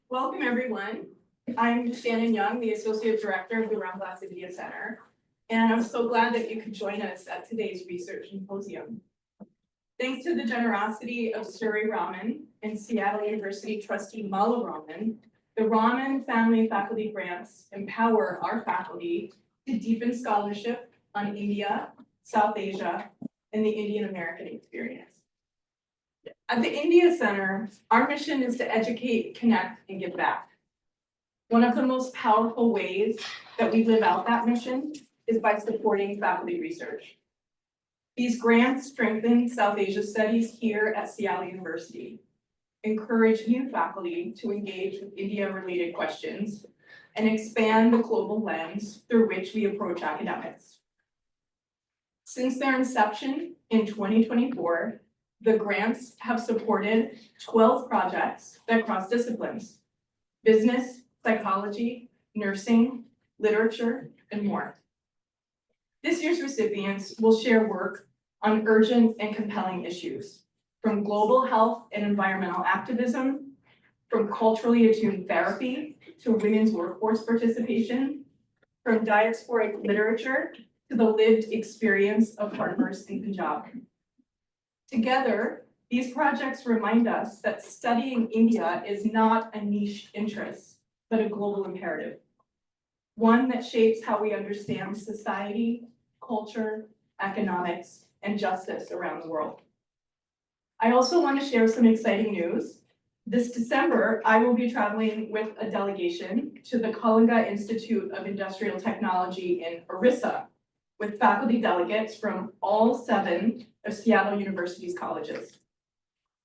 Welcome, everyone. I'm Shannon Young, the Associate Director of the Raman Family Center, and I'm so glad that you could join us at today's research symposium. Thanks to the generosity of Suri Raman and Seattle University trustee Mala Raman, the Raman Family Faculty Grants empower our faculty to deepen scholarship on India, South Asia, and the Indian American experience. At the India Center, our mission is to educate, connect, and give back. One of the most powerful ways that we live out that mission is by supporting faculty research. These grants strengthen South Asia studies here at Seattle University, encourage new faculty to engage with India-related questions, and expand the global lens through which we approach academics. Since their inception in 2024, the grants have supported 12 projects that cross disciplines: business, psychology, nursing, literature, and more. This year's recipients will share work on urgent and compelling issues, from global health and environmental activism, from culturally attuned therapy to women's workforce participation, from diasporic literature to the lived experience of farmers in Punjab. Together, these projects remind us that studying India is not a niche interest, but a global imperative, one that shapes how we understand society, culture, economics, and justice around the world. I also want to share some exciting news. This December, I will be traveling with a delegation to the Kalinga Institute of Industrial Technology in Orissa, with faculty delegates from all 7 of Seattle University's colleges.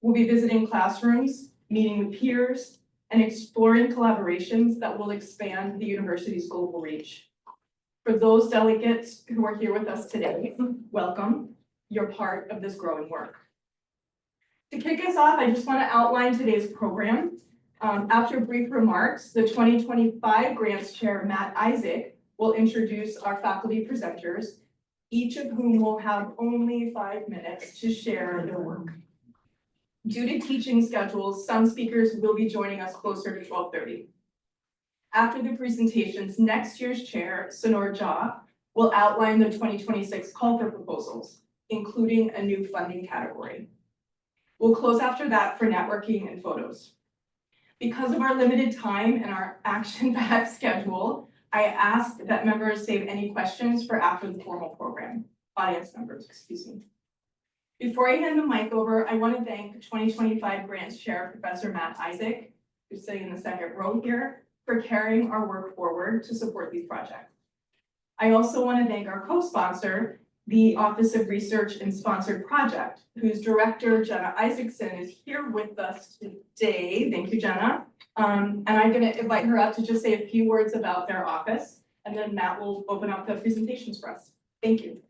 We'll be visiting classrooms, meeting with peers, and exploring collaborations that will expand the university's global reach. For those delegates who are here with us today, welcome. You're part of this growing work. To kick us off, I just want to outline today's program. After brief remarks, the 2025 Grants Chair, Matt Isaac, will introduce our faculty presenters, each of whom will have only 5 minutes to share their work. Due to teaching schedules, some speakers will be joining us closer to 12:30. After the presentations, next year's chair, Sonora Jha, will outline the 2026 call for proposals, including a new funding category. We'll close after that for networking and photos. Because of our limited time and our action-packed schedule, I ask that members save any questions for after the formal program. Audience members, excuse me. Before I hand the mic over, I want to thank 2025 Grants Chair, Professor Matt Isaac, who's sitting in the second row here, for carrying our work forward to support these projects. I also want to thank our co-sponsor, the Office of Research and Sponsored Project, whose director, Jenna Isaacson, is here with us today. Thank you, Jenna. And I'm going to invite her up to just say a few words about their office, and then Matt will open up the presentations for us. Thank you.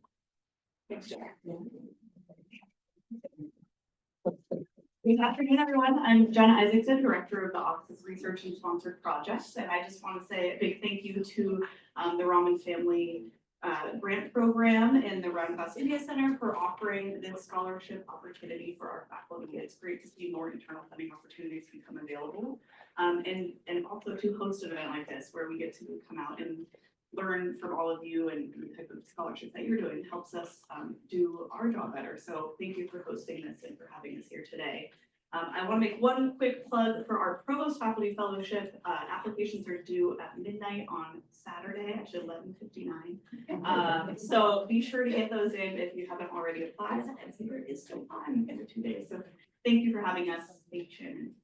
Thanks, Jenna. Good afternoon, everyone. I'm Jenna Isaacson, Director of the Office of Research and Sponsored Projects, and I just want to say a big thank you to the Raman Family Grant Program and the Raman Family Center for offering this scholarship opportunity for our faculty. It's great to see more internal funding opportunities become available, and also to host an event like this where we get to come out and learn from all of you, and the type of scholarship that you're doing helps us do our job better. So thank you for hosting this and for having us here today. I want to make one quick plug for our Provost Faculty Fellowship. Applications are due at midnight on Saturday, actually 11:59. So be sure to get those in if you haven't already applied. And there is still time in the 2 days. So thank you for having us. Thank you,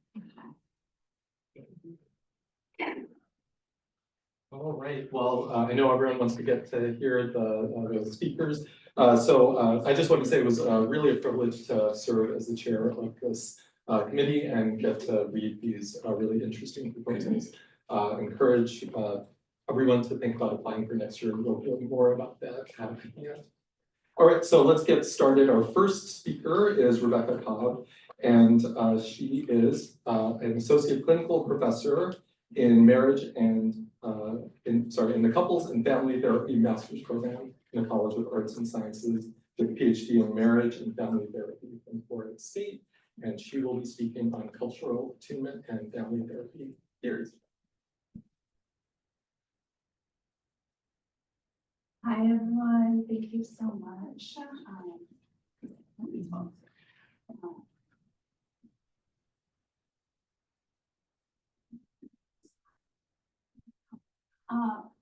Shannon. All right, well, I know everyone wants to get to hear the speakers. So I just want to say it was really a privilege to serve as the chair of this committee and get to read these really interesting proposals. Encourage everyone to think about applying for next year. We'll hear more about that. All right, so let's get started. Our first speaker is Rebecca Cobb, and she is an associate clinical professor in marriage and in the Couples and Family Therapy Master's Program in the College of Arts and Sciences, with a PhD in marriage and family therapy from Florida State, and she will be speaking on cultural attunement and family therapy theories. Hi, everyone. Thank you so much.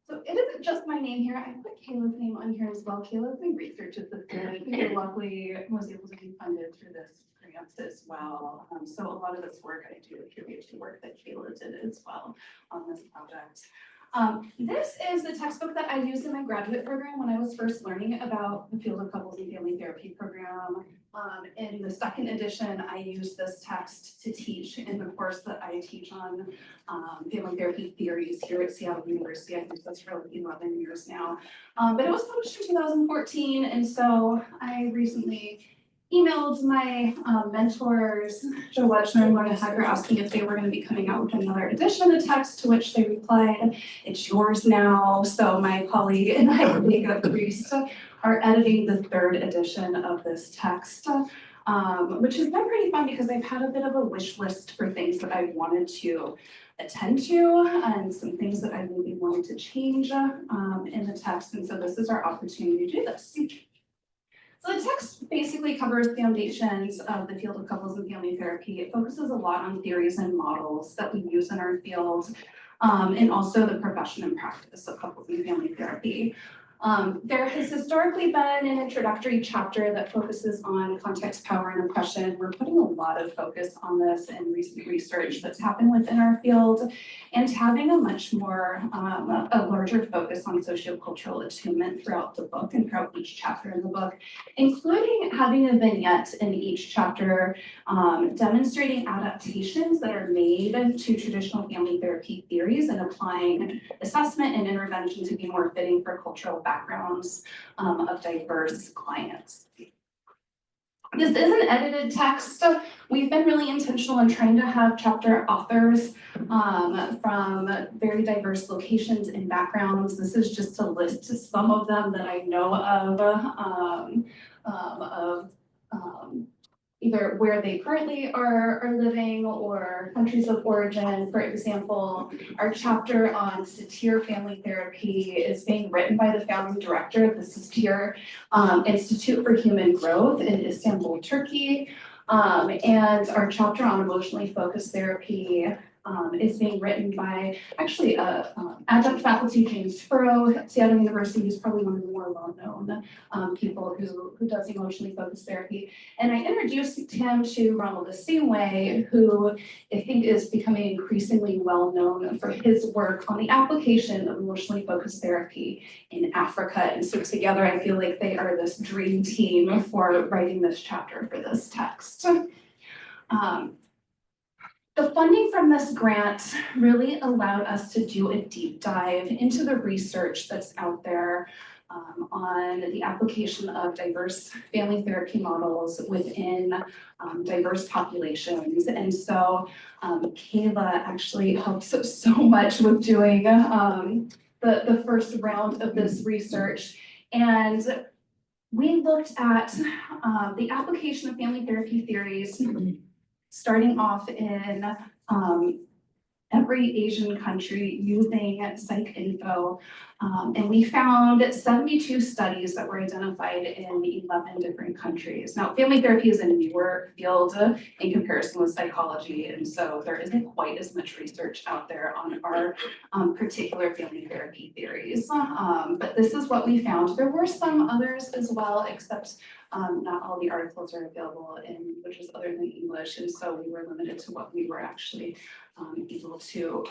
So it isn't just my name here. I put Kayla's name on here as well. Kayla's my research assistant, who luckily was able to be funded through this grant as well. So a lot of this work I do attribute to work that Kayla did as well on this project. This is the textbook that I used in my graduate program when I was first learning about the field of couples and family therapy program. In the second edition, I used this text to teach in the course that I teach on family therapy theories here at Seattle University. I've used this for like 11 years now. But it was published in 2014, and so I recently emailed my mentors, Joe Wetchner and Lorna Hacker, asking if they were going to be coming out with another edition of the text, to which they replied, "It's yours now." So my colleague and I, Rish, are editing the third edition of this text, which has been pretty fun because I've had a bit of a wish list for things that I wanted to attend to and some things that I really wanted to change in the text. And so this is our opportunity to do this. So the text basically covers foundations of the field of couples and family therapy. It focuses a lot on theories and models that we use in our field, and also the profession and practice of couples and family therapy. There has historically been an introductory chapter that focuses on context, power, and oppression. We're putting a lot of focus on this in recent research that's happened within our field, and having a much more, a larger focus on sociocultural attunement throughout the book and throughout each chapter in the book, including having a vignette in each chapter demonstrating adaptations that are made to traditional family therapy theories and applying assessment and intervention to be more fitting for cultural backgrounds of diverse clients. This is an edited text. We've been really intentional in trying to have chapter authors from very diverse locations and backgrounds. This is just to list some of them that I know of either where they currently are living or countries of origin. For example, our chapter on satir family therapy is being written by the founding director of the Satir Institute for Human Growth in Istanbul, Turkey. And our chapter on emotionally focused therapy is being written by actually adjunct faculty James Furrow at Seattle University, who's probably one of the more well-known people who does emotionally focused therapy. And I introduced him to Ronald the same way, who I think is becoming increasingly well-known for his work on the application of emotionally focused therapy in Africa. And so together, I feel like they are this dream team for writing this chapter for this text. The funding from this grant really allowed us to do a deep dive into the research that's out there on the application of diverse family therapy models within diverse populations. And so Kayla actually helped so much with doing the first round of this research. And we looked at the application of family therapy theories starting off in every Asian country using PsycInfo. And we found 72 studies that were identified in 11 different countries. Now, family therapy is a newer field in comparison with psychology, and so there isn't quite as much research out there on our particular family therapy theories. But this is what we found. There were some others as well, except not all the articles are available in languages other than English, and so we were limited to what we were actually able to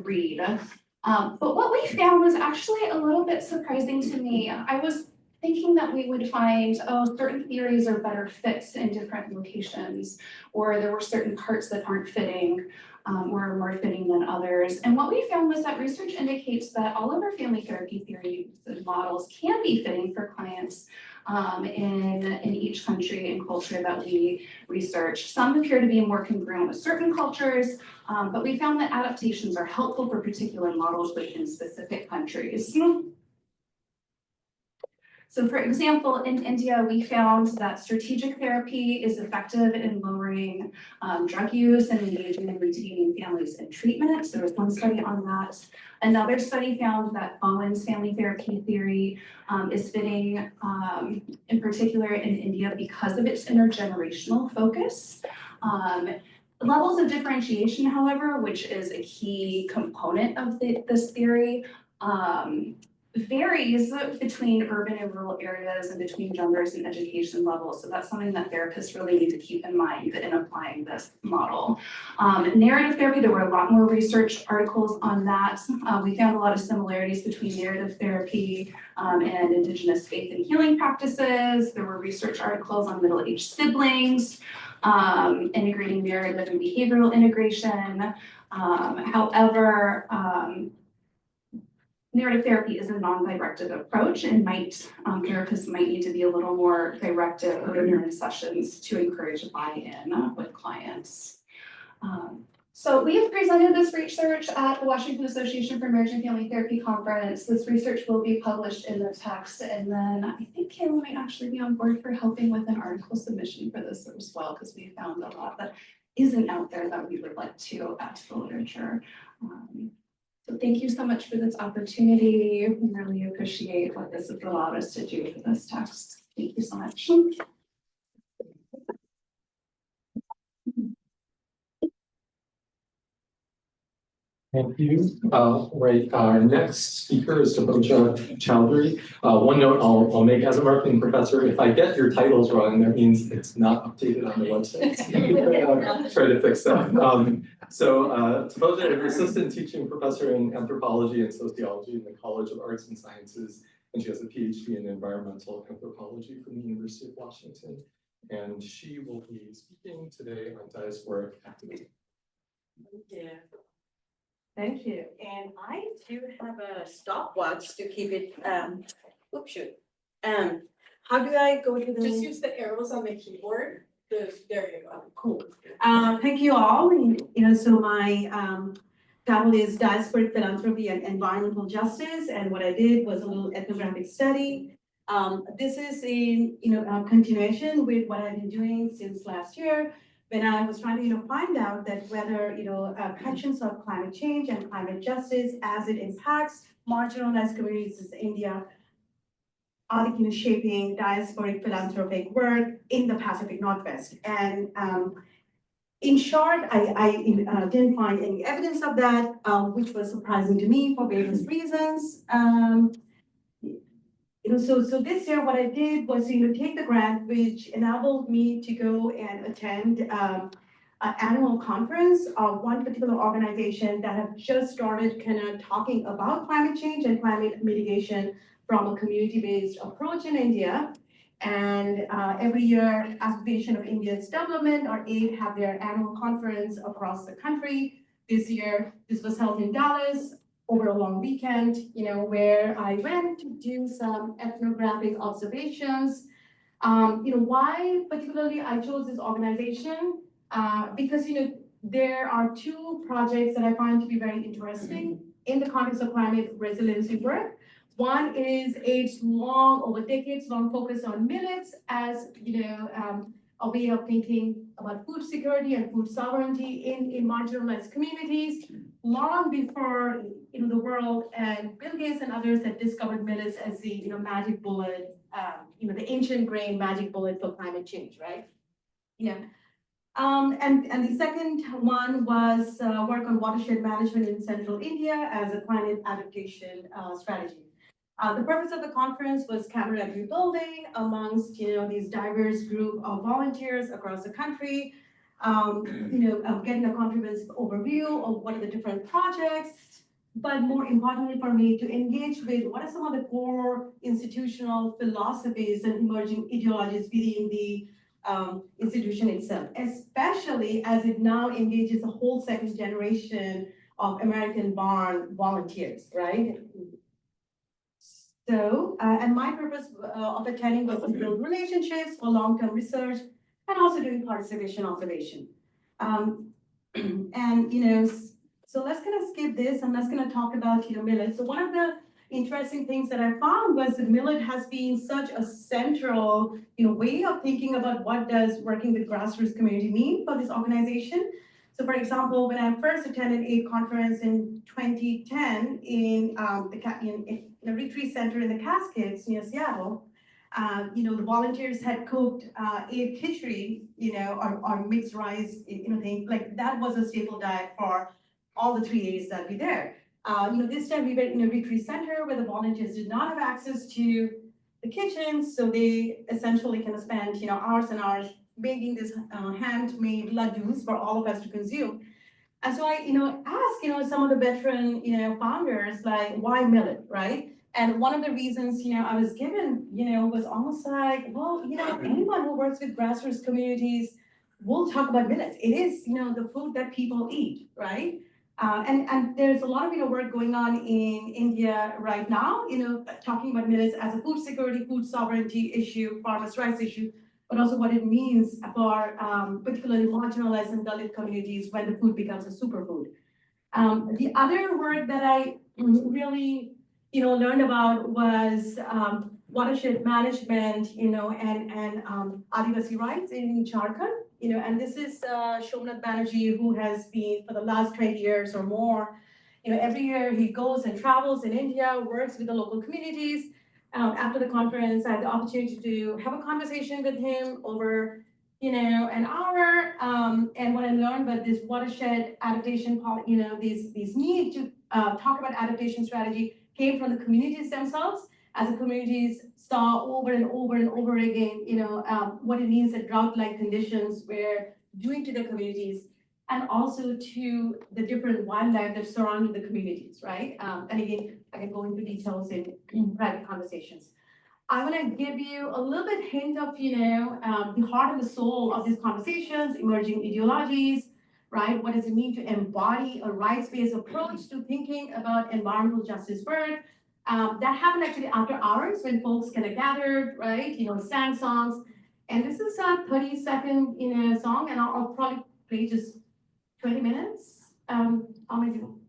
read. But what we found was actually a little bit surprising to me. I was thinking that we would find, certain theories are better fits in different locations, or there were certain parts that aren't fitting or are more fitting than others. And what we found was that research indicates that all of our family therapy theories and models can be fitting for clients in each country and culture that we research. Some appear to be more congruent with certain cultures, but we found that adaptations are helpful for particular models within specific countries. So for example, in India, we found that strategic therapy is effective in lowering drug use and engaging in retaining families in treatment. So there was one study on that. Another study found that Bowen's family therapy theory is fitting in particular in India because of its intergenerational focus. Levels of differentiation, however, which is a key component of this theory, varies between urban and rural areas and between genders and education levels. So that's something that therapists really need to keep in mind in applying this model. Narrative therapy, there were a lot more research articles on that. We found a lot of similarities between narrative therapy and Indigenous faith and healing practices. There were research articles on middle-aged siblings, integrating narrative and behavioral integration. However, narrative therapy is a non-directive approach and therapists might need to be a little more directive during sessions to encourage buy-in with clients. So we have presented this research at the Washington Association for Marriage and Family Therapy Conference. This research will be published in the text, and then I think Kayla might actually be on board for helping with an article submission for this as well, because we found a lot that isn't out there that we would like to add to the literature. So thank you so much for this opportunity. We really appreciate what this has allowed us to do for this text. Thank you so much. Thank you. Right, our next speaker is Tapoja Chaudhuri. One note I'll make as a marketing professor, if I get your titles wrong, that means it's not updated on the website. Try to fix that. Tapoja is an assistant teaching professor in anthropology and sociology in the College of Arts and Sciences, and she has a PhD in environmental anthropology from the University of Washington. And she will be speaking today on Diasporic Attunement. Yeah. Thank you. And I do have a stopwatch to keep it, oops, shoot. How do I go to the? Just use the arrows on the keyboard. There you go. Cool. Thank you all. So my title is Diasporic Philanthropy and Environmental Justice. And what I did was a little ethnographic study. This is in, continuation with what I've been doing since last year, when I was trying to, find out that whether, questions of climate change and climate justice as it impacts marginalized communities in India are, shaping diasporic philanthropic work in the Pacific Northwest. And in short, I didn't find any evidence of that, which was surprising to me for various reasons. So this year what I did was take the grant, which enabled me to go and attend an annual conference of one particular organization that have just started kind of talking about climate change and climate mitigation from a community-based approach in India. And every year, Association of India's Development, or AID, have their annual conference across the country. This year, this was held in Dallas over a long weekend, where I went to do some ethnographic observations. Why particularly I chose this organization? Because, there are two projects that I find to be very interesting in the context of climate resiliency work. One is AID's over decades long focus on millets as, a way of thinking about food security and food sovereignty in marginalized communities, long before the world and Bill Gates and others had discovered millets as the magic bullet, the ancient grain magic bullet for climate change, right? Yeah. And the second one was work on watershed management in central India as a climate adaptation strategy. The purpose of the conference was camaraderie building amongst these diverse group of volunteers across the country, getting a comprehensive overview of what are the different projects, but more importantly for me, to engage with what are some of the core institutional philosophies and emerging ideologies within the institution itself, especially as it now engages a whole second generation of American-born volunteers, right? So, and my purpose of attending was to build relationships for long-term research and also doing participation observation. And, so let's kind of skip this and let's kind of talk about, millets. So one of the interesting things that I found was that millet has been such a central, way of thinking about what does working with grassroots community mean for this organization. So for example, when I first attended a conference in 2010 in a retreat center in the Cascades near Seattle, the volunteers had cooked a khichdi, or mixed rice, thing like that was a staple diet for all the 3 days that we were there. This time we were in a retreat center where the volunteers did not have access to the kitchen, so they essentially kind of spent, hours and hours making this handmade laddus for all of us to consume. And so I, asked, some of the veteran, founders, like, why millet, right? And one of the reasons, I was given, was almost like, well, anyone who works with grassroots communities will talk about millets. It is, the food that people eat, right? And there's a lot of, work going on in India right now, talking about millets as a food security, food sovereignty issue, farmers' rights issue, but also what it means for particularly marginalized and Dalit communities when the food becomes a superfood. The other work that I really, learned about was watershed management, and Adivasi rights in Jharkhand, and this is Shomnath Banerjee, who has been for the last 20 years or more, every year he goes and travels in India, works with the local communities. After the conference, I had the opportunity to have a conversation with him over, an hour. And what I learned about this watershed adaptation, these need to talk about adaptation strategy came from the communities themselves, as the communities saw over and over and over again, what it means that drought-like conditions were doing to the communities, and also to the different wildlife that surrounded the communities, right? And again, I can go into details in private conversations. I want to give you a little bit hint of, the heart and the soul of these conversations, emerging ideologies, right? What does it mean to embody a rights-based approach to thinking about environmental justice work? That happened actually after hours when folks kind of gathered, right? Sang songs. And this is a 30-second, song, and I'll probably play just 20 minutes. How many people?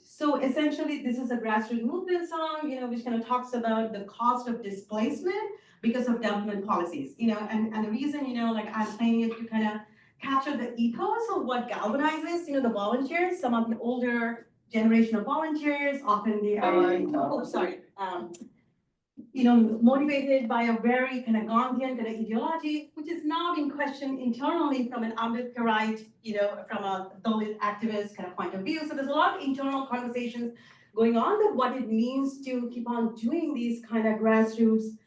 So essentially, this is a grassroots movement song, which kind of talks about the cost of displacement because of development policies, and the reason, I'm playing it to kind of capture the ethos of what galvanizes, the volunteers, some of the older generation of volunteers, often they are, motivated by a very kind of Gandhian kind of ideology, which is now being questioned internally from an Ambedkarite, from a Dalit activist kind of point of view. So there's a lot of internal conversations going on that what it means to keep on doing these kind of grassroots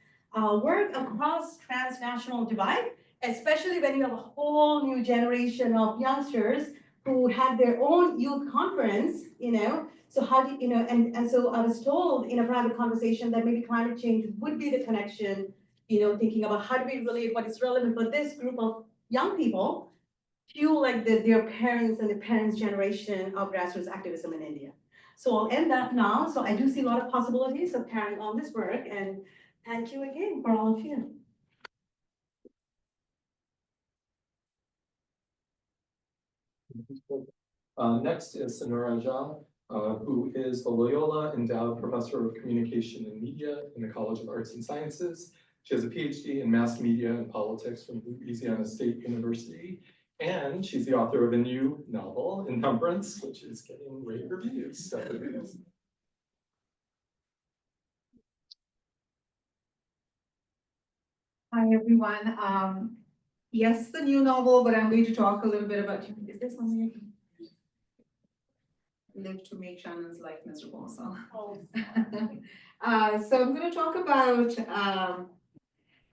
work across transnational divide, especially when you have a whole new generation of youngsters who had their own youth conference, so how do and so I was told in a private conversation that maybe climate change would be the connection, thinking about how do we relate what is relevant for this group of young people to like their parents and the parents' generation of grassroots activism in India. So I'll end that now. So I do see a lot of possibilities of carrying on this work, and thank you again for all of you. Next is Sonora Jha, who is the Loyola Endowed Professor of Communication and Media in the College of Arts and Sciences. She has a PhD in Mass Media and Politics from Louisiana State University, and she's the author of a new novel, Intemperance, which is getting rave reviews. Hi, everyone. Yes, the new novel, but I'm going to talk a little bit about, is there something you can live to make Shannon's life miserable, so. Oh. So I'm going to talk about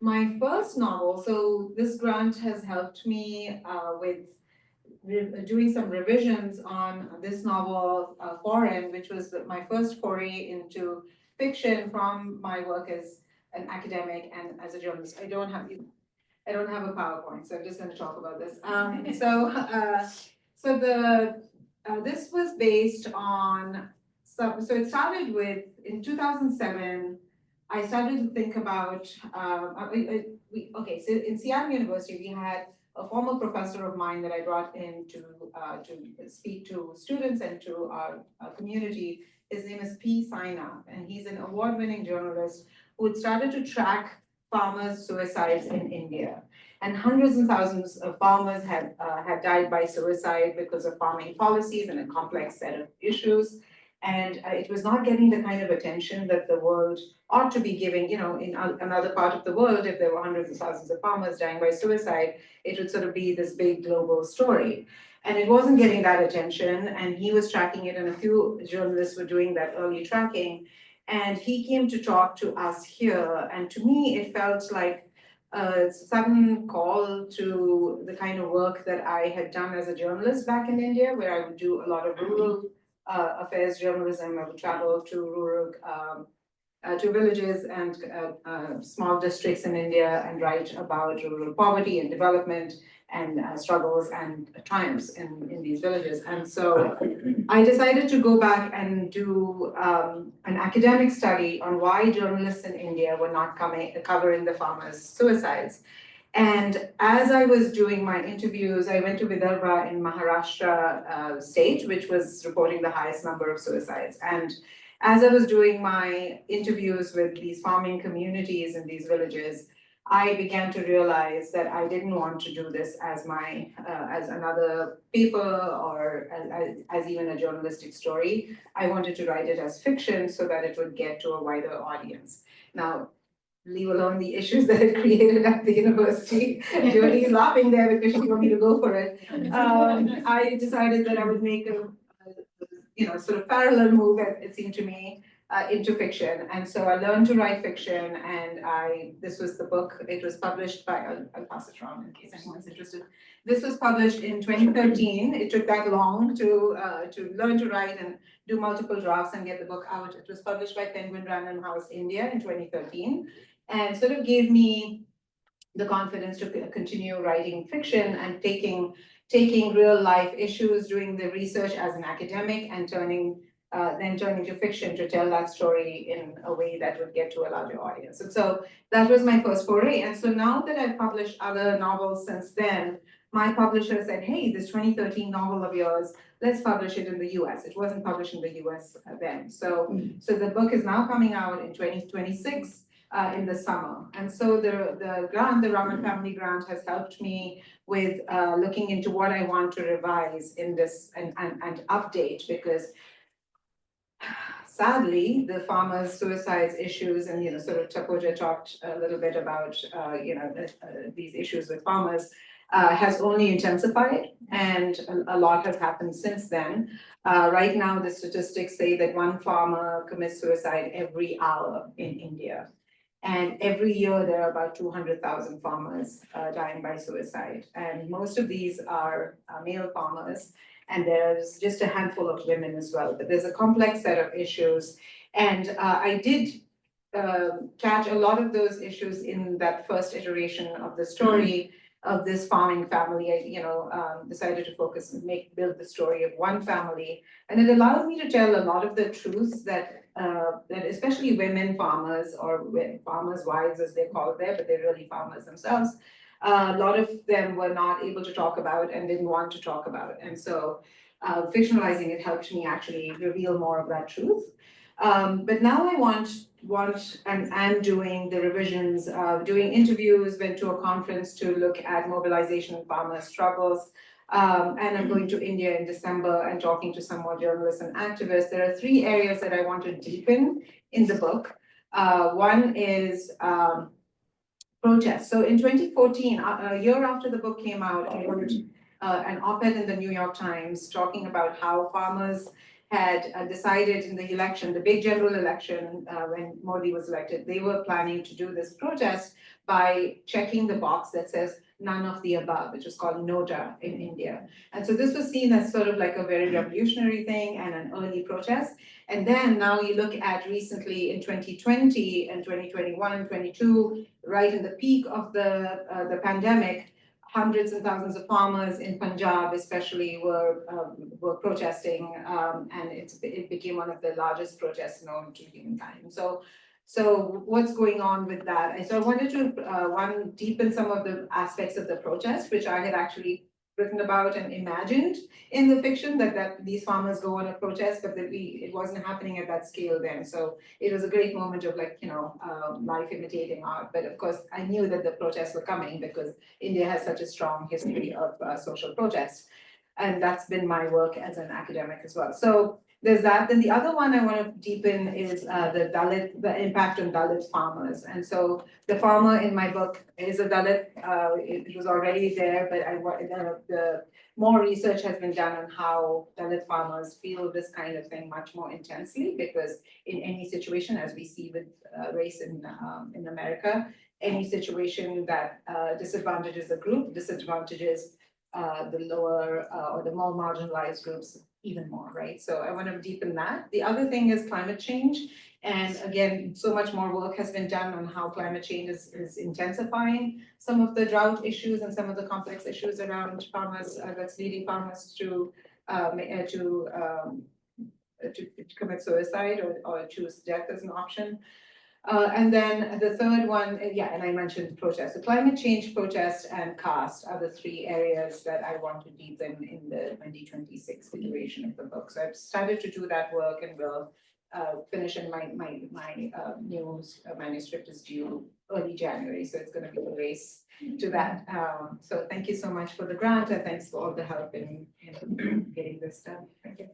my first novel. So this grant has helped me with doing some revisions on this novel, Foreign, which was my first foray into fiction from my work as an academic and as a journalist. I don't have a PowerPoint, so I'm just gonna talk about this. This was based on so it started with, in 2007, I started to think about, so in Seattle University, we had a former professor of mine that I brought in to speak to students and to our community. His name is P. Sainath, and he's an award-winning journalist who had started to track farmers' suicides in India. And hundreds and thousands of farmers had died by suicide because of farming policies and a complex set of issues. And it was not getting the kind of attention that the world ought to be giving. You know, in another part of the world, if there were hundreds of thousands of farmers dying by suicide, it would sort of be this big global story. And it wasn't getting that attention, and he was tracking it, and a few journalists were doing that early tracking. And he came to talk to us here, and to me, it felt like a sudden call to the kind of work that I had done as a journalist back in India, where I would do a lot of rural affairs journalism. I would travel to rural, to villages and small districts in India and write about rural poverty and development and struggles and triumphs in these villages. And so I decided to go back and do an academic study on why journalists in India were not covering the farmers' suicides. And as I was doing my interviews, I went to Vidarbha in Maharashtra state, which was reporting the highest number of suicides. And as I was doing my interviews with these farming communities in these villages, I began to realize that I didn't want to do this as as another paper or as even a journalistic story. I wanted to write it as fiction so that it would get to a wider audience. Now, leave alone the issues that it created at the university. Judy is laughing there because she told me to go for it. I decided that I would make a sort of parallel move, it seemed to me, into fiction. And so I learned to write fiction, and this was the book. It was published by, I'll pass it around in case anyone's interested. This was published in 2013. It took that long to learn to write and do multiple drafts and get the book out. It was published by Penguin Random House India in 2013, and sort of gave me the confidence to continue writing fiction and taking real life issues, doing the research as an academic, and then turning to fiction to tell that story in a way that would get to a larger audience. And so that was my first foray. And so now that I've published other novels since then, my publisher said, hey, this 2013 novel of yours, let's publish it in the US. It wasn't published in the US then. So the book is now coming out in 2026 in the summer. And so the grant, the Raman Family Grant, has helped me with looking into what I want to revise in this and update, because sadly, the farmers' suicides issues, and sort of Tapoja talked a little bit about these issues with farmers, has only intensified, and a lot has happened since then. Right now, the statistics say that one farmer commits suicide every hour in India. And every year there are about 200,000 farmers dying by suicide. And most of these are male farmers, and there's just a handful of women as well. But there's a complex set of issues. And I did catch a lot of those issues in that first iteration of the story of this farming family. I decided to focus and build the story of one family. And it allowed me to tell a lot of the truths that especially women farmers, or farmers' wives as they're called there, but they're really farmers themselves. A lot of them were not able to talk about and didn't want to talk about. And so fictionalizing it helped me actually reveal more of that truth. But now I want and am doing the revisions, doing interviews, went to a conference to look at mobilization and farmer struggles. And I'm going to India in December and talking to some more journalists and activists. There are 3 areas that I want to deepen in the book. One is protests. So in 2014, a year after the book came out, I wrote an op-ed in the New York Times talking about how farmers had decided in the election, the big general election, when Modi was elected, they were planning to do this protest by checking the box that says, none of the above, which was called Noja in India. And so this was seen as sort of like a very revolutionary thing and an early protest. And then now you look at recently in 2020 and 2021, 22, right in the peak of the pandemic, hundreds and thousands of farmers in Punjab especially were protesting, and it became one of the largest protests known to humankind. So what's going on with that? And so I wanted to deepen some of the aspects of the protest, which I had actually written about and imagined in the fiction, that these farmers go on a protest, but it wasn't happening at that scale then. So it was a great moment of life imitating art. But of course, I knew that the protests were coming because India has such a strong history of social protest. And that's been my work as an academic as well. So there's that. Then the other one I want to deepen is the impact on Dalit farmers. And so the farmer in my book is a Dalit. It was already there, but the more research has been done on how Dalit farmers feel this kind of thing much more intensely, because in any situation, as we see with race in America, any situation that disadvantages a group disadvantages the lower or the more marginalized groups even more, right? So I want to deepen that. The other thing is climate change. And again, so much more work has been done on how climate change is intensifying some of the drought issues and some of the complex issues around farmers, that's leading farmers to commit suicide or choose death as an option. And then the third one, and I mentioned protest. The climate change, protest, and caste are the three areas that I want to deepen in the 2026 iteration of the book. So I've started to do that work and will finish, and my news manuscript is due early January, so it's going to be a race to that. So thank you so much for the grant, and thanks for all the help in getting this done. Thank you.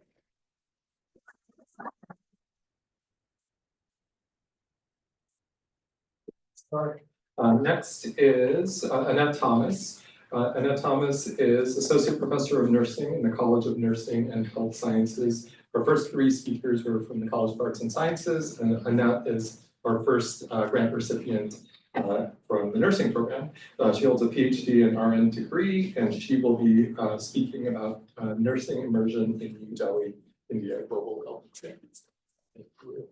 Next is Annette Thomas. Annette Thomas is Associate Professor of Nursing in the College of Nursing and Health Sciences. Our first three speakers were from the College of Arts and Sciences, and Annette is our first grant recipient from the nursing program. She holds a PhD and RN degree, and she will be speaking about nursing immersion in New Delhi, India, global health standards. Thank you.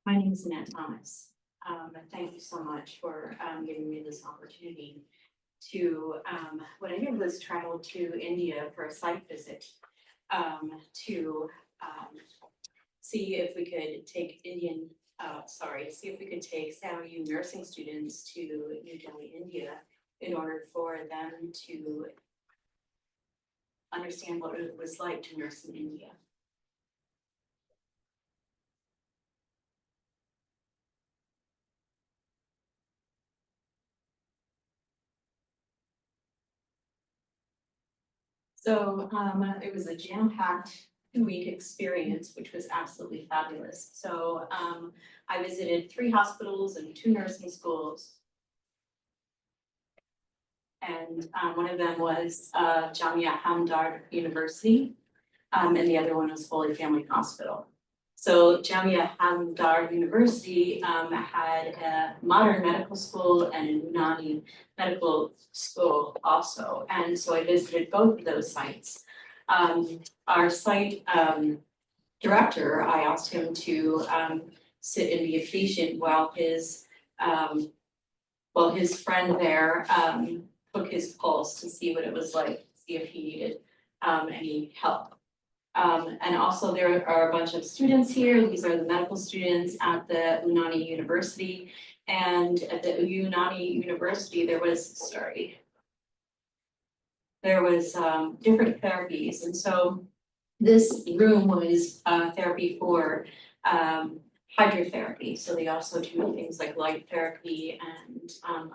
My name is Annette Thomas. And thank you so much for giving me this opportunity to, what I did was travel to India for a site visit to see if we could take see if we could take SAMU nursing students to New Delhi, India, in order for them to understand what it was like to nurse in India. So it was a jam-packed 2-week experience, which was absolutely fabulous. So I visited 3 hospitals and 2 nursing schools. And one of them was Jamia Hamdard University, and the other one was Holy Family Hospital. So Jamia Hamdard University had a modern medical school and a Unani medical school also. And so I visited both of those sites. Our site director, I asked him to sit and be a patient while his friend there took his pulse to see what it was like, see if he needed any help. And also there are a bunch of students here. These are the medical students at the Unani University. And at the Unani University, there was different therapies. And so this room was therapy for hydrotherapy. So they also do things like light therapy and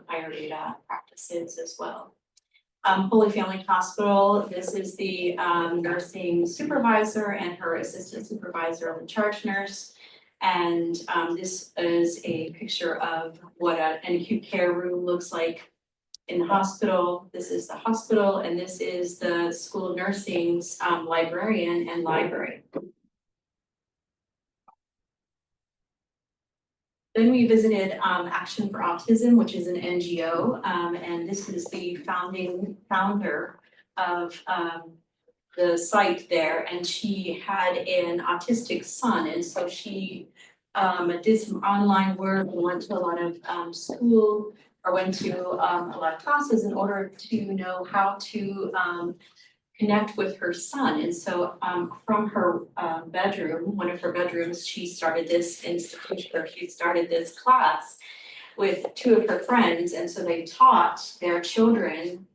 Ayurveda practices as well. Holy Family Hospital, this is the nursing supervisor and her assistant supervisor, the charge nurse. And this is a picture of what an acute care room looks like in the hospital, this is the hospital, and this is the School of Nursing's librarian and library. Then we visited Action for Autism, which is an NGO, and this is the founder of the site there, and she had an autistic son, and so she did some online work and went to a lot of school, or went to a lot of classes in order to know how to connect with her son. And so from her bedroom, one of her bedrooms, she started this institution, or she started this class with two of her friends. And so they taught their children,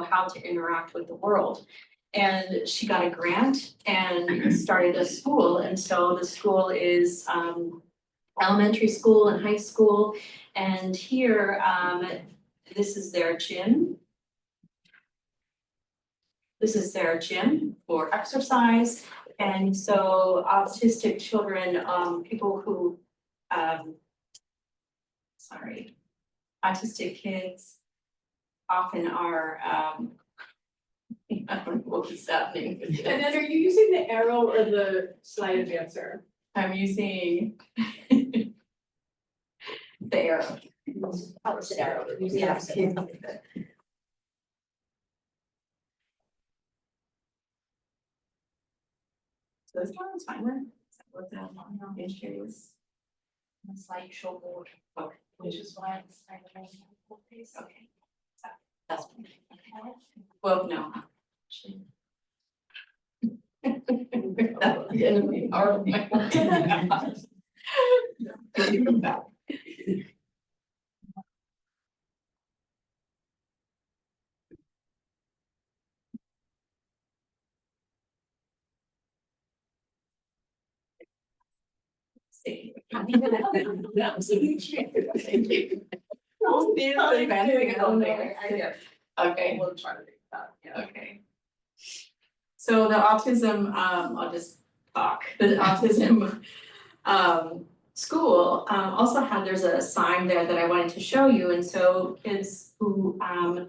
how to interact with the world. And she got a grant and started a school. And so the school is elementary school and high school. And here, this is their gym. This is their gym for exercise. And so autistic children, people who, autistic kids often are, I don't know what is happening. And then are you using the arrow or the slide advancer? I'm using the arrow. Opposite arrow. Yeah. So this one is fine then? Is that what the issue is? It's like showboard, Okay. which is why it's kind of nice. Okay. That's fine. Well, no. Actually. That's the end of the hour of my work. Come back. See. Thank you. I'll see you in the Okay. We'll try to do that, yeah. Okay. So the autism, I'll just talk, the autism school also there's a sign there that I wanted to show you. And so kids who are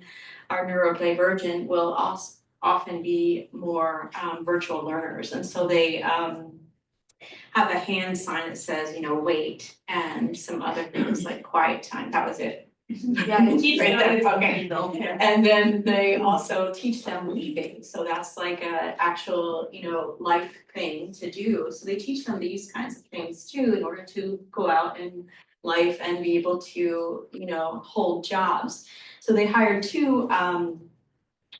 neurodivergent will also often be more virtual learners. And so they have a hand sign that says, wait, and some other things like quiet time. That was it. Yeah, Okay. And then they also teach them weaving, so that's like a actual, life thing to do. So they teach them these kinds of things too, in order to go out in life and be able to, hold jobs. So they hired two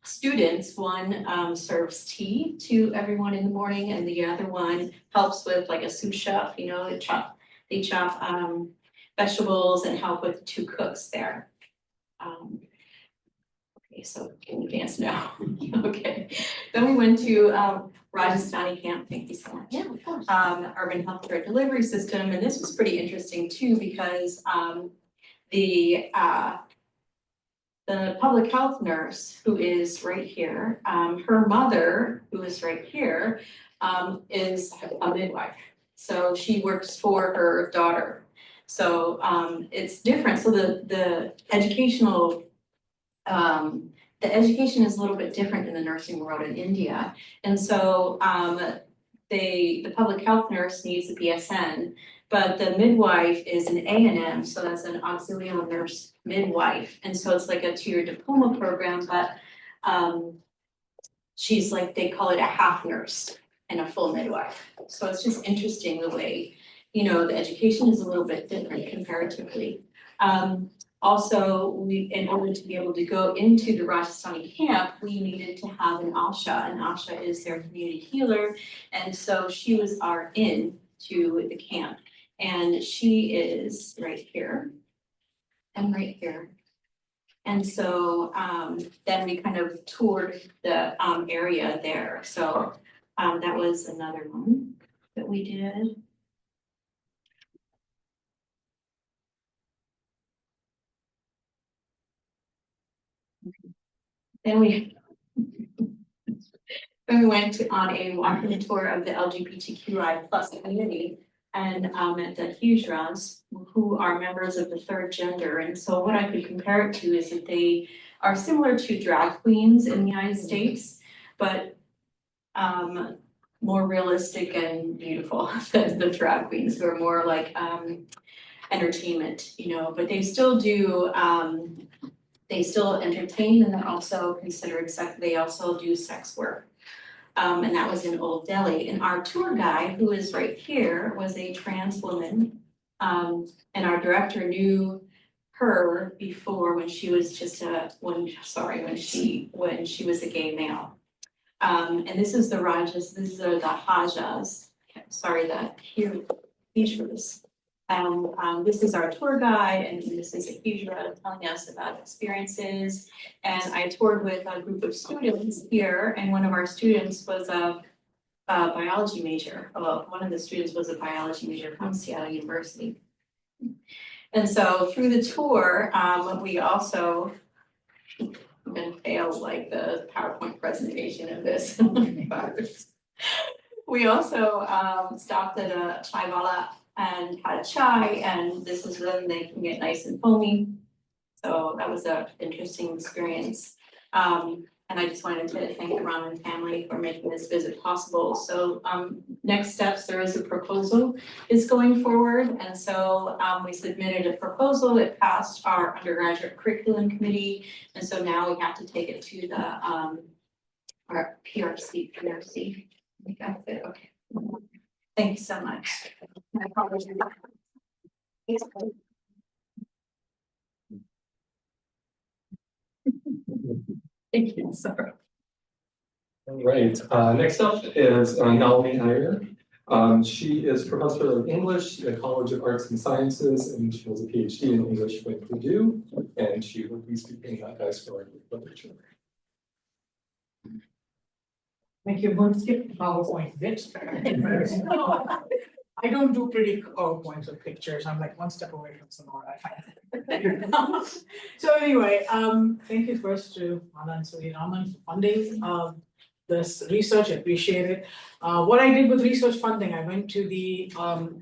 students. One serves tea to everyone in the morning, and the other one helps with like a sous chef, they chop vegetables and help with two cooks there. Okay, so can we dance now? Okay, then we went to Rajasthani camp, thank you so much. Yeah, of course. Urban healthcare delivery system, and this was pretty interesting too, because the public health nurse, who is right here, her mother, who is right here, is a midwife. So she works for her daughter. So it's different. So the educational, the education is a little bit different in the nursing world in India. And so the public health nurse needs a BSN, but the midwife is an A&M, so that's an auxiliary nurse midwife. And so it's like a 2-year diploma program, but she's like, they call it a half nurse and a full midwife. So it's just interesting the way, the education is a little bit different comparatively. Also, in order to be able to go into the Rajasthani camp, we needed to have an Asha, and Asha is their community healer. And so she was our in to the camp, and she is right here and right here. And so then we kind of toured the area there. So that was another one that we did. Then we went on a walking tour of the LGBTQI plus community and met the Hijras, who are members of the third gender. And so what I could compare it to is that they are similar to drag queens in the United States, but more realistic and beautiful than the drag queens who are more like entertainment, you know, but they still do they still entertain and they're also considered they also do sex work. And that was in Old Delhi. And our tour guide, who is right here, was a trans woman. And our director knew her before when she was just when she was a gay male. And this is the Rajas, this are the Hajas, sorry, the Hijras. This is our tour guide, and this is a Hijra telling us about experiences. And I toured with a group of students here, and one of our students was a biology major. Well, one of the students was a biology major from Seattle University. And so through the tour, we also, I'm gonna fail like the PowerPoint presentation of this. We also stopped at a chaiwala and had a chai, and this is when they can get nice and foamy. So that was an interesting experience. And I just wanted to thank the Raman family for making this visit possible. So next steps, there is a proposal is going forward. And so we submitted a proposal, it passed our undergraduate curriculum committee. And so now we have to take it to the our PRC. I think that's it, okay. Thank you so much. My apologies. Thank you, sorry. All right, next up is Nalini Iyer. She is professor of English at College of Arts and Sciences, and she has a PhD in English from Purdue, and she will be speaking about diasporic literature. Thank you. I'm going to skip the PowerPoint bit. I don't do pretty PowerPoints with pictures. I'm like one step away from Sonora. So anyway, thank you first to Anna and Raman for funding this research. I appreciate it. What I did with research funding, I went to the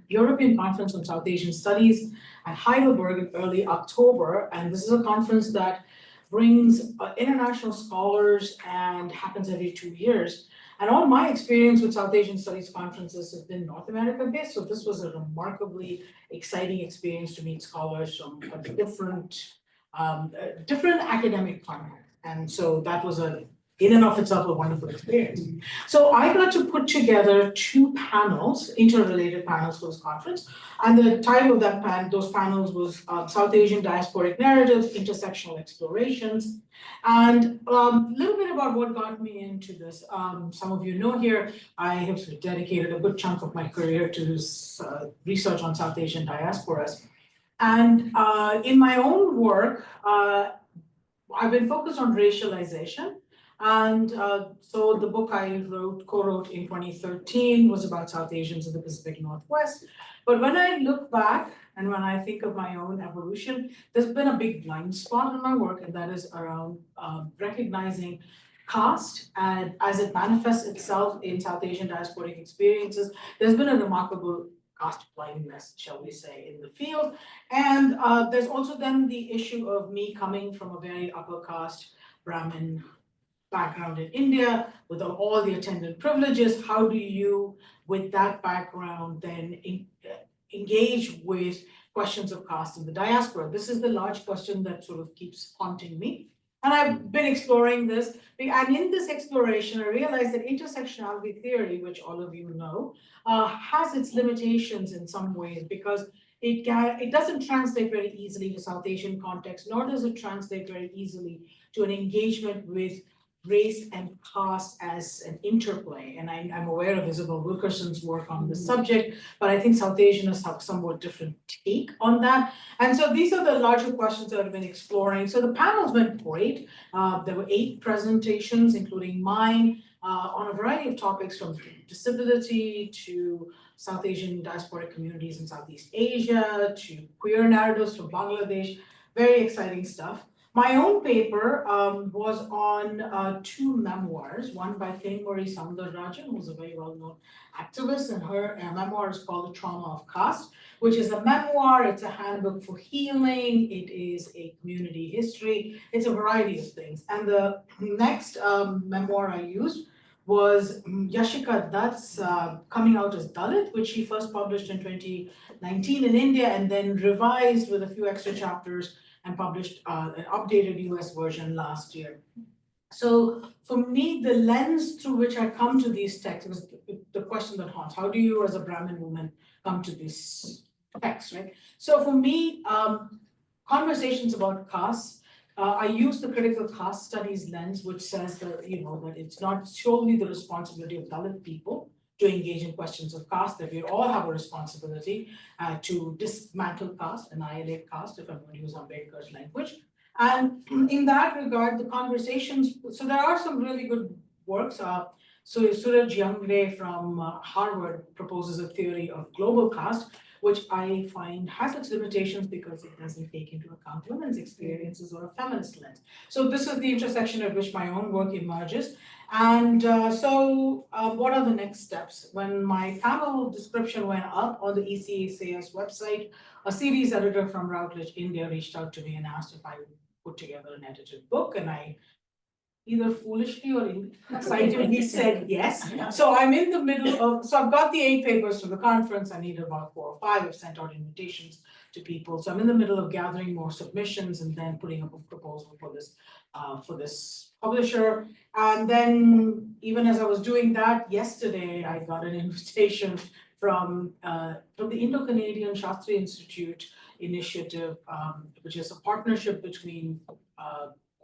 European Conference on South Asian Studies at Heidelberg in early October, and this is a conference that brings international scholars and happens every 2 years. And all my experience with South Asian Studies conferences has been North America based, so this was a remarkably exciting experience to meet scholars from a different academic context. And so that was in and of itself a wonderful experience. So I got to put together 2 panels, interrelated panels for this conference. And the title of those panels was South Asian Diasporic Narratives, Intersectional Explorations. And a little bit about what got me into this. Some of you know here, I have dedicated a good chunk of my career to this, research on South Asian diasporas. And in my own work, I've been focused on racialization. And so the book I co-wrote in 2013 was about South Asians in the Pacific Northwest. But when I look back and when I think of my own evolution, there's been a big blind spot in my work, and that is around recognizing caste and as it manifests itself in South Asian diasporic experiences. There's been a remarkable caste blindness, shall we say, in the field. And there's also then the issue of me coming from a very upper caste Brahmin background in India with all the attendant privileges. How do you, with that background, then engage with questions of caste in the diaspora? This is the large question that sort of keeps haunting me. And I've been exploring this. And in this exploration, I realized that intersectionality theory, which all of you know, has its limitations in some ways because it doesn't translate very easily to South Asian context, nor does it translate very easily to an engagement with race and caste as an interplay. And I'm aware of Isabel Wilkerson's work on this subject, but I think South Asianists have a somewhat different take on that. And so these are the larger questions that I've been exploring. So the panels went great. There were 8 presentations, including mine, on a variety of topics from disability to South Asian diasporic communities in Southeast Asia to queer narratives from Bangladesh. Very exciting stuff. My own paper was on two memoirs, one by Sonora Jha, who's a very well-known activist, and her memoir is called The Trauma of Caste, which is a memoir, it's a handbook for healing, it is a community history, it's a variety of things. And the next memoir I used was Yashika Dutt's Coming Out as Dalit, which she first published in 2019 in India and then revised with a few extra chapters and published an updated US version last year. So for me, the lens through which I come to these texts was the question that haunts. How do you as a Brahmin woman come to this text, right? So for me, conversations about caste, I use the critical caste studies lens, which says that, that it's not solely the responsibility of Dalit people to engage in questions of caste, that we all have a responsibility to dismantle caste, annihilate caste, if I'm going to use Ambedkar's language. And in that regard, the conversations, so there are some really good works. So Suraj Youngray from Harvard proposes a theory of global caste, which I find has its limitations because it doesn't take into account women's experiences or a feminist lens. So this is the intersection at which my own work emerges. And what are the next steps? When my panel description went up on the ECACS website, a series editor from Routledge, India reached out to me and asked if I would put together an edited book, and I either foolishly or excitedly said yes. So I'm in the middle of, so I've got the 8 papers to the conference, I need about 4 or 5, I've sent out invitations to people. So I'm in the middle of gathering more submissions and then putting up a proposal for this publisher. And then even as I was doing that, yesterday I got an invitation from the Indo-Canadian Shastri Institute initiative, which is a partnership between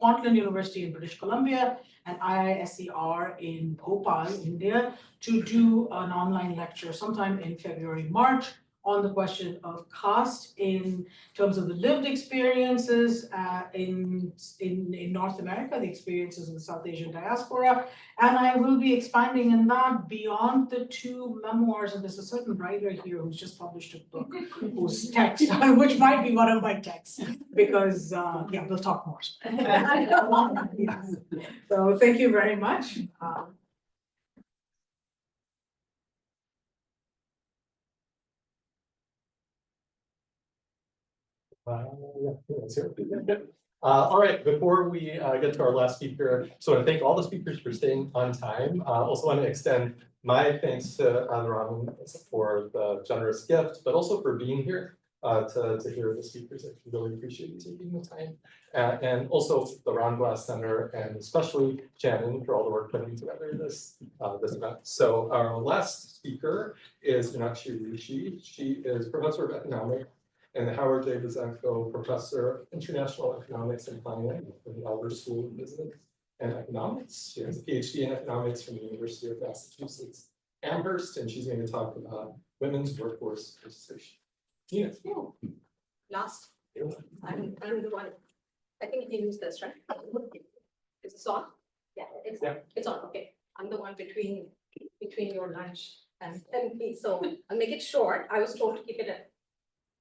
Kwantlen University in British Columbia and IISER in Bhopal, India, to do an online lecture sometime in February, March on the question of caste in terms of the lived experiences in North America, the experiences of the South Asian diaspora. And I will be expanding in that beyond the 2 memoirs. And there's a certain writer here who's just published a book whose text, which might be one of my texts, because we'll talk more. So thank you very much. All right, before we get to our last speaker, so I want to thank all the speakers for staying on time. Also want to extend my thanks to Raman for the generous gift, but also for being here to hear the speakers. I really appreciate you taking the time. And also the Round Glass Center, and especially Shannon for all the work putting together this event. So our last speaker is Meenakshi Rishi. She is Professor of Economics and the Howard J. Bazenko Professor of International Economics and Planning from the Albert School of Business and Economics. She has a PhD in economics from the University of Massachusetts Amherst, and she's going to talk about women's workforce participation. Tina. Last. I'm the one. I think you use this, right? Is this on? Yeah, it's on. Okay. I'm the one between your lunch and me. So I'll make it short. I was told to keep it at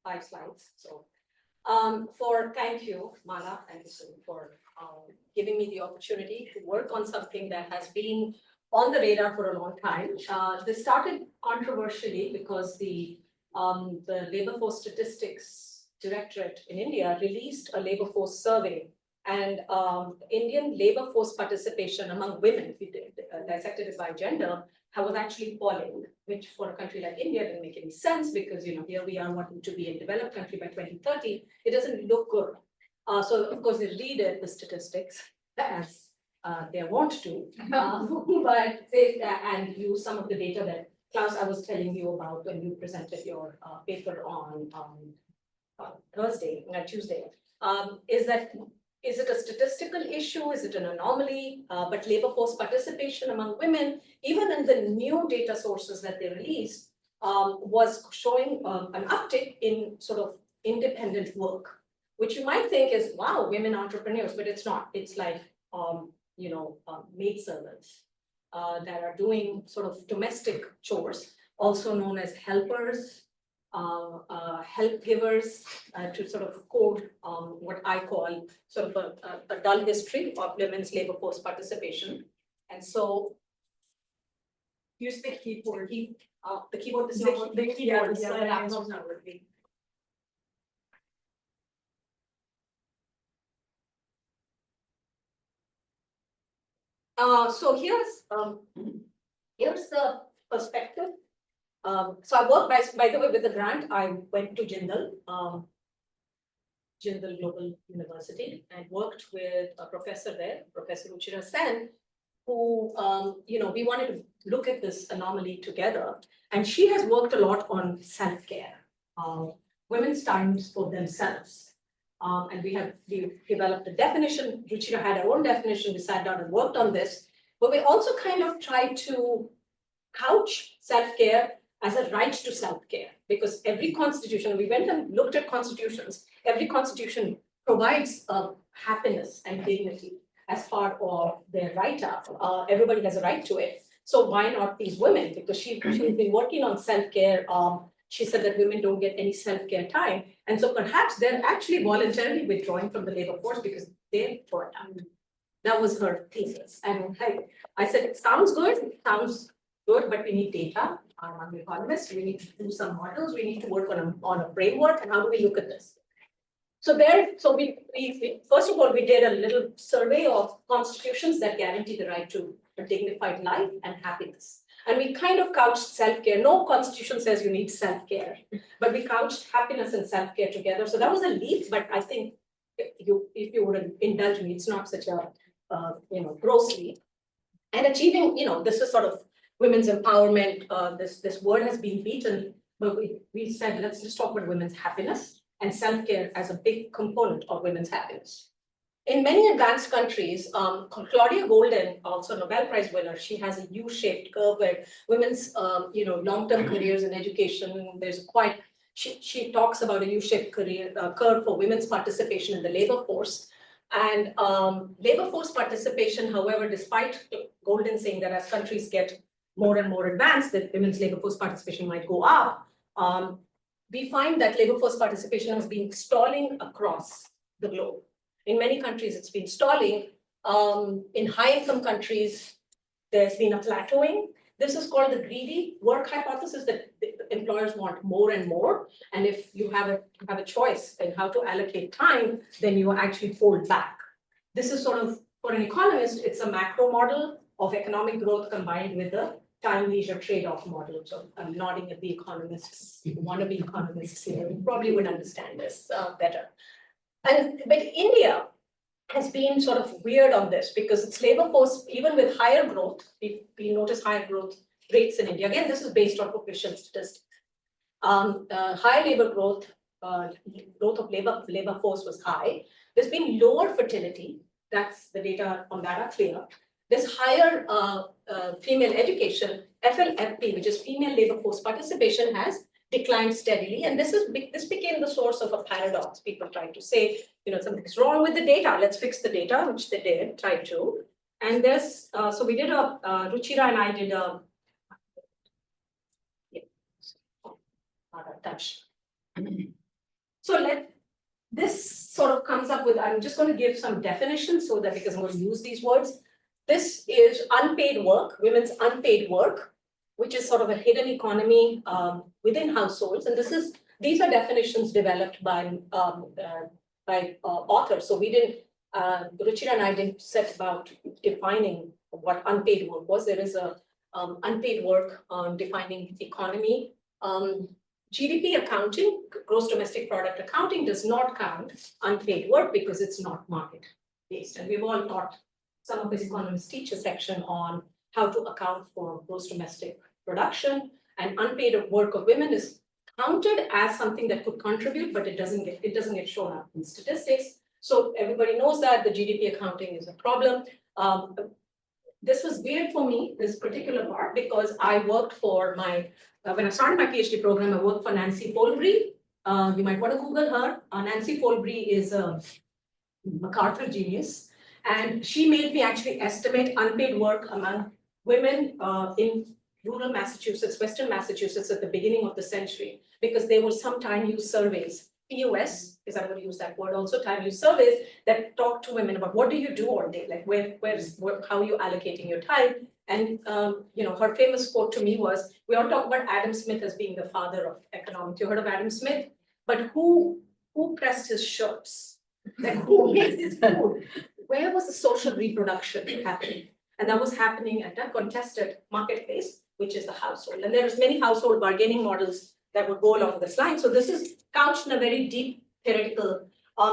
5 slides. So thank you, Mala, and for giving me the opportunity to work on something that has been on the radar for a long time. This started controversially because the Labor Force Statistics Directorate in India released a labor force survey, and Indian labor force participation among women, if you dissected it by gender, was actually falling, which for a country like India didn't make any sense because here we are wanting to be a developed country by 2030. It doesn't look good. So of course they redid the statistics as they want to, and use some of the data that Klaus, I was telling you about when you presented your paper on Tuesday, is it a statistical issue? Is it an anomaly? But labor force participation among women, even in the new data sources that they released, was showing an uptick in sort of independent work, which you might think is, wow, women entrepreneurs, but it's not. It's like, maidservants that are doing sort of domestic chores, also known as helpers, help givers to sort of code what I call sort of a dull history of women's labor force participation. And so use the keyboard, the keyboard, the keyboard, the laptop's not working. So here's the perspective. So I worked by the way with the grant. I went to Jindal Global University, and worked with a professor there, Professor Ruchira Sen, who we wanted to look at this anomaly together. And she has worked a lot on self-care, women's times for themselves. And we developed a definition. Ruchira had her own definition. We sat down and worked on this. But we also kind of tried to couch self-care as a right to self-care, because every constitution, we went and looked at constitutions, every constitution provides happiness and dignity as part of their write-up. Everybody has a right to it. So why not these women? Because she's been working on self-care. She said that women don't get any self-care time. And so perhaps they're actually voluntarily withdrawing from the labor force because they're burnt out. That was her thesis. And I said, it sounds good, but we need data. I'm an economist, we need to do some models, we need to work on a framework, and how do we look at this? So we first of all, we did a little survey of constitutions that guarantee the right to a dignified life and happiness. And we kind of couched self-care. No constitution says you need self-care, but we couched happiness and self-care together. So that was a leap, but I think if you would indulge me, it's not such a gross leap. And achieving, this is sort of women's empowerment. This word has been beaten, but we said, let's just talk about women's happiness and self-care as a big component of women's happiness. In many advanced countries, Claudia Golden, also Nobel Prize winner, she has a U-shaped curve where women's, long-term careers in education, she talks about a U-shaped curve for women's participation in the labor force. And labor force participation, however, despite Golden saying that as countries get more and more advanced, that women's labor force participation might go up, we find that labor force participation has been stalling across the globe. In many countries, it's been stalling. In high-income countries, there's been a plateauing. This is called the greedy work hypothesis, that employers want more and more. And if you have a choice in how to allocate time, then you actually fold back. This is sort of, for an economist, it's a macro model of economic growth combined with the time leisure trade-off model. So I'm nodding at the economists, wannabe economists here, you probably would understand this better. But India has been sort of weird on this because its labor force, even with higher growth, we notice higher growth rates in India. Again, this is based on official statistics. High labor growth, growth of labor force was high. There's been lower fertility. That's the data on that are clear. There's higher female education. FLFP, which is female labor force participation, has declined steadily, and this became the source of a paradox. People tried to say, something's wrong with the data. Let's fix the data, which they did, tried to. And there's so we did Ruchira and I did not a touch. So this sort of comes up with, I'm just going to give some definitions so that, because I'm going to use these words. This is unpaid work, women's unpaid work, which is sort of a hidden economy within households. And these are definitions developed by authors. So we didn't, Ruchira and I didn't set about defining what unpaid work was. There is a unpaid work defining economy. GDP accounting, gross domestic product accounting, does not count unpaid work because it's not market based. And we've all taught, some of these economists teach a section on how to account for gross domestic production, and unpaid work of women is counted as something that could contribute, but it doesn't get shown up in statistics. So everybody knows that the GDP accounting is a problem. This was weird for me, this particular part, because I worked for when I started my PhD program, I worked for Nancy Folbury. You might want to Google her. Nancy Folbury is a MacArthur genius, and she made me actually estimate unpaid work among women in rural Massachusetts, Western Massachusetts at the beginning of the century, because there were some time use surveys, PUS, because I'm going to use that word also, time use surveys that talk to women about what do you do all day, like how are you allocating your time? And her famous quote to me was, we all talk about Adam Smith as being the father of economics. You heard of Adam Smith? But who pressed his shirts? Like who made his food? Where was the social reproduction happening? And that was happening at a contested marketplace, which is the household. And there's many household bargaining models that would go along this line. So this is couched in a very deep theoretical.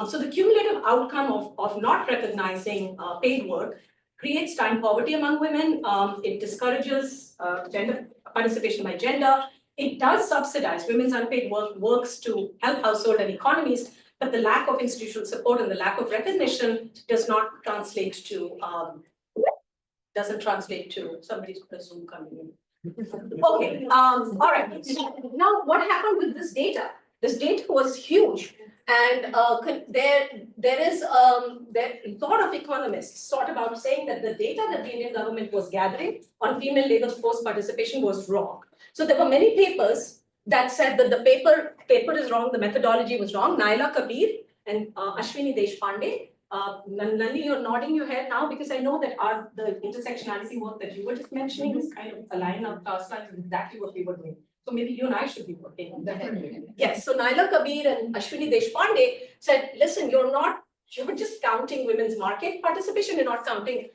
So the cumulative outcome of not recognizing paid work creates time poverty among women. It discourages gender participation by gender. It does subsidize women's unpaid work, works to help household and economies, but the lack of institutional support and the lack of recognition does not translate to, doesn't translate to, somebody's got a Zoom coming in. Okay, all right. Now, what happened with this data? This data was huge, and there is a lot of economists thought about saying that the data that the Indian government was gathering on female labor force participation was wrong. So there were many papers that said that the paper is wrong, the methodology was wrong. Naila Kabir and Ashwini Deshpande. Nalini, you're nodding your head now because I know that the intersectionality work that you were just mentioning is kind of aligned up with exactly what we were doing. So maybe you and I should be working on that. Yes, so Naila Kabir and Ashwini Deshpande said, listen, you're just counting women's market participation, you're not counting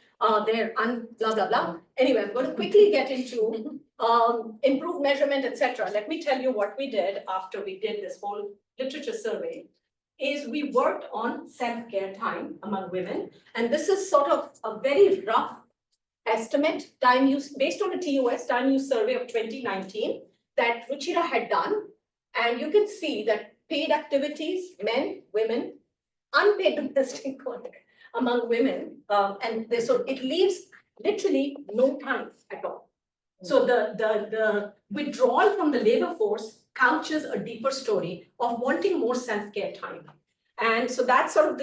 their blah, blah, blah. Anyway, I'm going to quickly get into improved measurement, etc. Let me tell you what we did after we did this whole literature survey. Is we worked on self-care time among women. And this is sort of a very rough estimate, time use, based on a TUS, time use survey of 2019 that Ruchira had done. And you can see that paid activities, men, women, unpaid domestic work among women, so it leaves literally no time at all. So the withdrawal from the labor force couches a deeper story of wanting more self-care time. And so that's sort of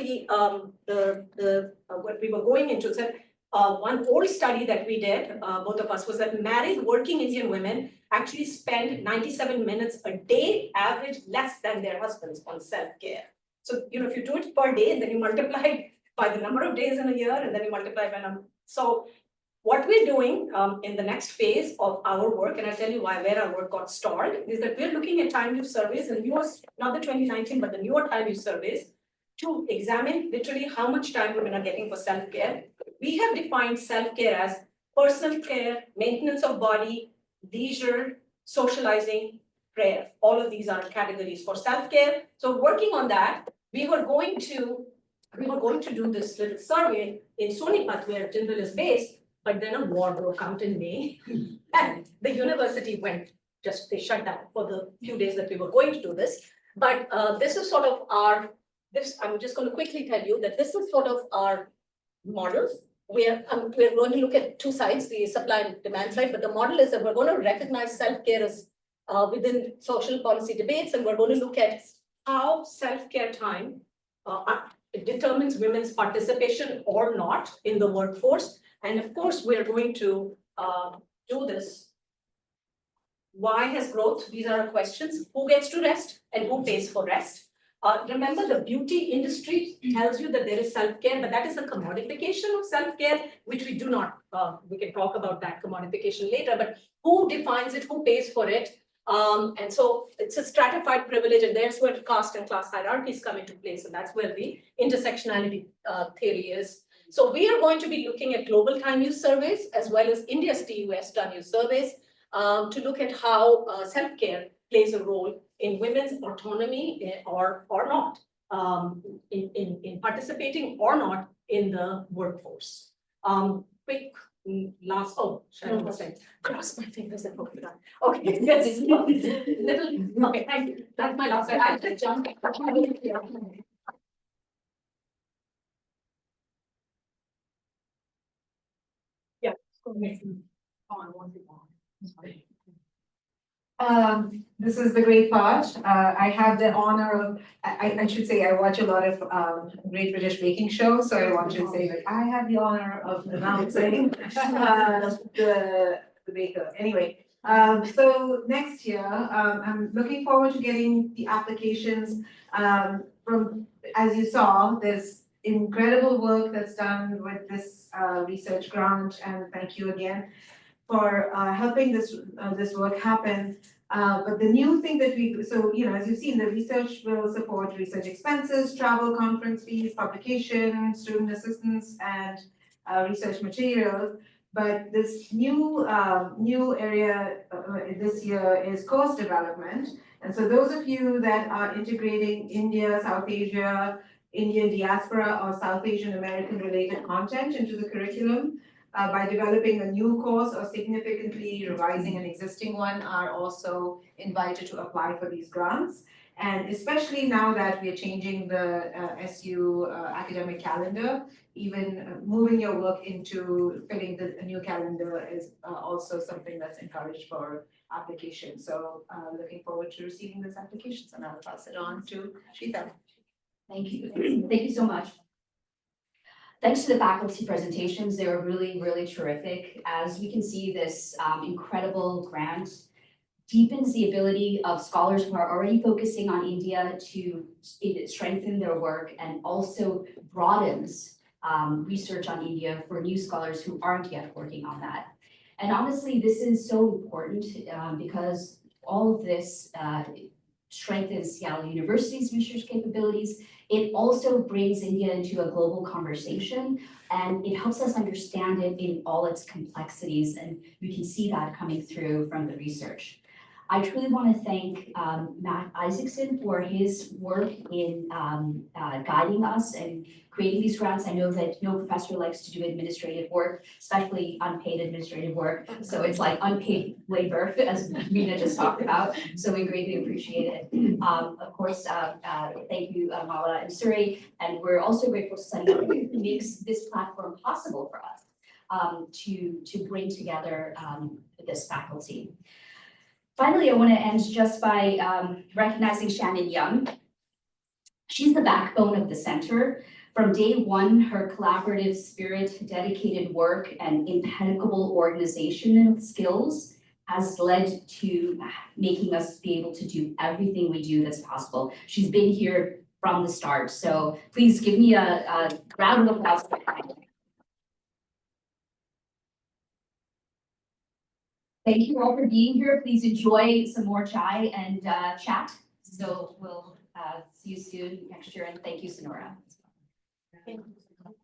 what we were going into. So one old study that we did, both of us, was that married working Indian women actually spend 97 minutes a day average less than their husbands on self-care. So, if you do it per day, and then you multiply by the number of days in a year, and then you multiply by number. So what we're doing in the next phase of our work, and I'll tell you where our work got stalled, is that we're looking at time use surveys, and not the 2019, but the newer time use surveys, to examine literally how much time women are getting for self-care. We have defined self-care as personal care, maintenance of body, leisure, socializing, prayer. All of these are categories for self-care. So working on that, we were going to do this little survey in Sonipat, where Jindal is based, but then a war broke out in May, and the university they shut down for the few days that we were going to do this. But this is sort of I'm just going to quickly tell you that this is sort of our models. We're going to look at two sides, the supply and demand side, but the model is that we're going to recognize self-care as within social policy debates, and we're going to look at how self-care time it determines women's participation or not in the workforce. And of course, we're going to do this. Why has growth? These are our questions. Who gets to rest and who pays for rest? Remember, the beauty industry tells you that there is self-care, but that is a commodification of self-care, which we do not, we can talk about that commodification later, but who defines it, who pays for it? And so it's a stratified privilege, and there's where caste and class hierarchies come into place, and that's where the intersectionality theory is. So we are going to be looking at global time use surveys as well as India's TUS time use surveys to look at how self-care plays a role in women's autonomy or not, in participating or not in the workforce. Quick last, cross my fingers and hope for that. Okay, yes, little, okay, thank you. That's my last slide. I'll just jump. Yeah, go ahead. This is the great part. I have the honor of, I should say, I watch a lot of Great British Baking Shows, so I want to say that I have the honor of announcing the the baker. Anyway, so next year, I'm looking forward to getting the applications. From, as you saw, there's incredible work that's done with this research grant, and thank you again for helping this work happen. But the new thing that so, as you've seen, the research will support research expenses, travel, conference fees, publication, student assistance, and research materials. But this new area this year is course development. And so those of you that are integrating India, South Asia, Indian diaspora, or South Asian American related content into the curriculum, by developing a new course or significantly revising an existing one, are also invited to apply for these grants. And especially now that we are changing the SU academic calendar, even moving your work into filling the new calendar is also something that's encouraged for application. So looking forward to receiving those applications, and I'll pass it on to Sheeta. Thank you. Thank you so much. Thanks to the faculty presentations, they were really, really terrific. As we can see, this incredible grant deepens the ability of scholars who are already focusing on India to strengthen their work, and also broadens research on India for new scholars who aren't yet working on that. And honestly, this is so important because all of this strengthens Seattle University's research capabilities. It also brings India into a global conversation, and it helps us understand it in all its complexities, and you can see that coming through from the research. I truly want to thank Matt Isaacson for his work in guiding us and creating these grants. I know that no professor likes to do administrative work, especially unpaid administrative work. So it's like unpaid labor, as Meena just talked about. So we greatly appreciate it. Of course, thank you, Mala and Suri. And we're also grateful to Sunny, who makes this platform possible for us to bring together this faculty. Finally, I want to end just by recognizing Shannon Young. She's the backbone of the center. From day one, her collaborative spirit, dedicated work, and impeccable organizational skills has led to making us be able to do everything we do that's possible. She's been here from the start, so please give me a round of applause for her. Thank you all for being here. Please enjoy some more chai and chat. So we'll see you soon next year, and thank you, Sonora. Thank you.